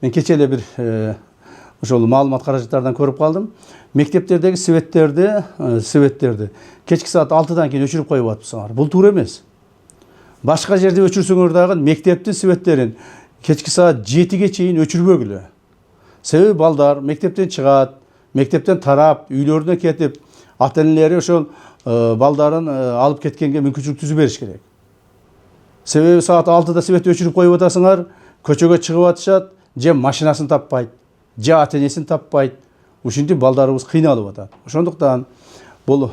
мен кече эле бир ошол маалымат каражаттардан көрүп калдым. Мектептердеги светтерди кечки саат 6-дан кийин өчүрүп коюп атпсыңар. Бул туура эмес. Башка жерде өчүрсөңөр дагы мектептин светтерин кечки саат 7-ге чейин өчүрбөгүлө. Себеби балдар мектептен чыгат, мектептен тарап, үйлөрүнө кетип, ата-энелери ошол балдарын алып кеткенге мүмкүнчүлүк түзүп бериш керек. Себеби саат 6-да свет өчүрүп коюп атасыңар, көчөгө чыгып атышат, же машинасын таппайт, же ата-энесин таппайт. Ушинтип балдарыбыз кыйналып атат. Ошондуктан бул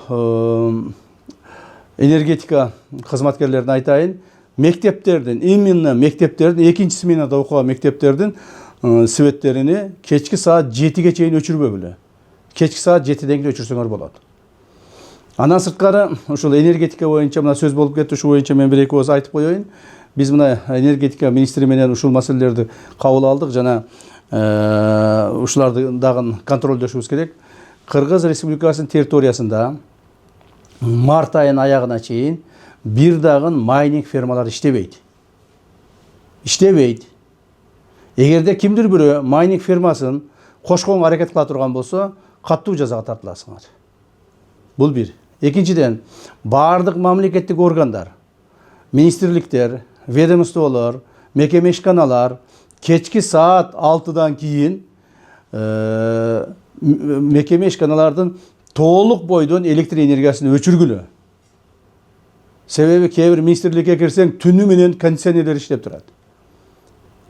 энергетика кызматкерлерине айтайын, мектептердин, именно мектептердин, экинчи сменада окуган мектептердин светтерини кечки саат 7-ге чейин өчүрбөгүлө. Кечки саат 7-ден кийин өчүрсөңөр болот. Андан сырткары ушул энергетика боюнча мына сөз болуп кетти, ушу боюнча мен бир эки ооз айтып коеюн. Биз мына энергетика министри менен ушул маселелерди кабыл алдык жана ушуларды дагы контролдошубуз керек. Кыргыз Республикасынын территориясында март айынын аягына чейин бир дагы майнинг фермалары иштебейт. Эгерде кимдир бирөө майнинг фермасын кошконго аракет кыла турган болсо, каттуу жазага тартыласыңар. Бул бир. Экинчиден, бардык мамлекеттик органдар, министрликтер, ведомстволор, мекеме ишканалар кечки саат 6-дан кийин мекеме ишканалардын толук бойдон электр энергиясын өчүргүлө. Себеби кээ бир министрликке кирсең түнү менен кондиционерлер иштеп турат.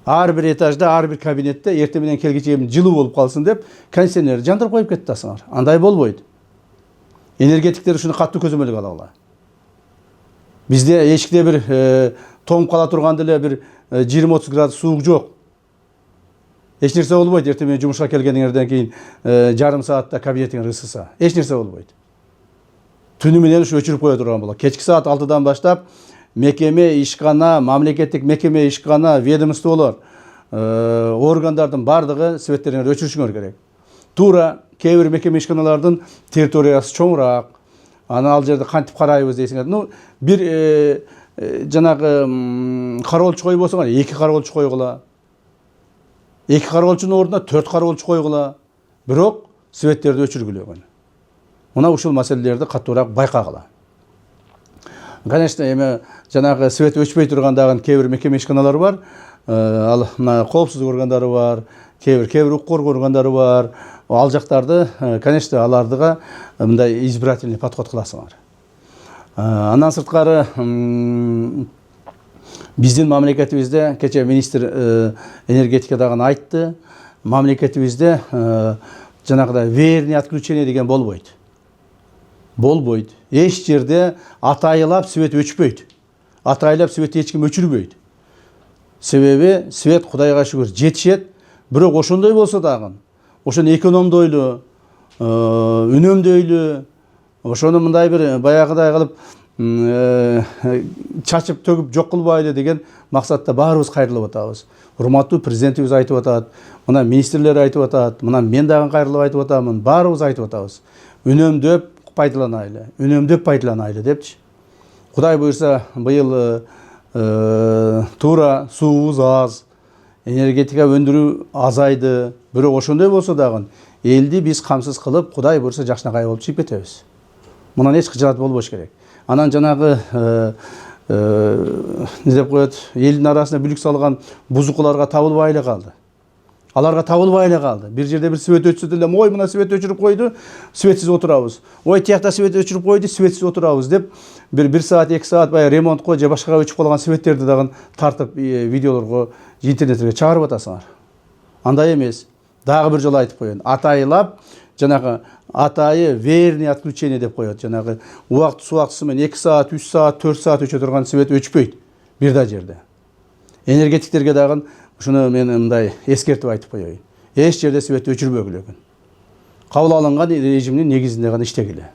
Ар бир этажда, ар бир кабинетте эртең менен келгиче жылуу болуп калсын деп кондиционерди жандырып коюп кетесиңар. Андай болбойт. Энергетиктер ушуну каттуу көзөмөлгө алалы. Бизде эшикте бир тоңуп кала турган деле бир 20-30 градус суук жок. Эч нерсе болбойт. Эртең менен жумушка келгениңерден кийин жарым саатта кабинетиңер ысыса. Эч нерсе болбойт. Түнү менен ушу өчүрүп кое турган болот. Кечки саат 6-дан баштап мекеме ишкана, мамлекеттик мекеме ишкана, ведомстволор, органдардын бардыгы светтериңерди өчүрүшүңөр керек. Туура кээ бир мекеме ишканалардын территориясы чоңураак. Аны ал жерде кантип карайбыз дейсиңер. Бир жанагы кароолчу коюп болсоңар, 2 кароолчу койгула. 2 кароолчунун ордуна 4 кароолчу койгула. Бирок светтерди өчүргүлөгөн. Мына ушул маселелерди каттуураак байкагыла. Конечно, эми жанагы свет өчпөй турган дагы кээ бир мекеме ишканалар бар. Ал мына коопсуздук органдары бар, кээ бир укук коргоо органдары бар. Ал жактарды, конечно, алардыга мындай избирательный подход кыласыңар. Андан сырткары биздин мамлекетибизде кече министр энергетика дагы айтты. Мамлекетибизде жанагыдай верный отключение деген болбойт. Эч жерде атайылап свет өчпөйт. Атайылап свет эч ким өчүрбөйт. Себеби свет Кудайга шүгүр жетишет. Бирок ошондой болсо дагы, ошону экономдойлу, үнөмдөйлү, ошону мындай бир баягыдай кылып чачып төгүп жок кылбайлы деген максатта баарыбыз кайрылып атабыз. Урматтуу президентибиз айтып атат, мына министрлер айтып атат, мына мен дагы кайрылып айтып атамын, баарыбыз айтып атабыз. Үнөмдөп пайдаланайлы депчи. Кудай буйрса, быйыл туура суубуз аз, энергетика өндүрүү азайды. Бирок ошондой болсо дагы элди биз камсыз кылып, Кудай буйрса жакшынакай болуп чыгып кетебиз. Мындан эч кыжаат болбош керек. Анан жанагы не деп коет, элдин арасына бүлүк салган бузукуларга табылбай калды. Аларга табылбай калды. Бир жерде бир свет өчсө деле, ой мына свет өчүрүп койду, светсиз отурабыз. Ой тиякта свет өчүрүп койду, светсиз отурабыз деп бир саат, 2 саат баягы ремонтко же башкага өчүп калган светтерди дагы тартып видеолорго, интернетке чыгарып атасыңар. Андай эмес. Дагы бир жолу айтып коеюн. Атайылап жанагы атайы верный отключение деп коет. Жанагы убакыт менен 2 саат, 3 саат, 4 саат өчө турган свет өчпөйт бир да жерде. Энергетиктерге дагы ушуну мен мындай эскертип айтып коеюн. Эч жерде свет өчүрбөгүлөгүн. Кабыл алынган режимдин негизинде гана иштегиле.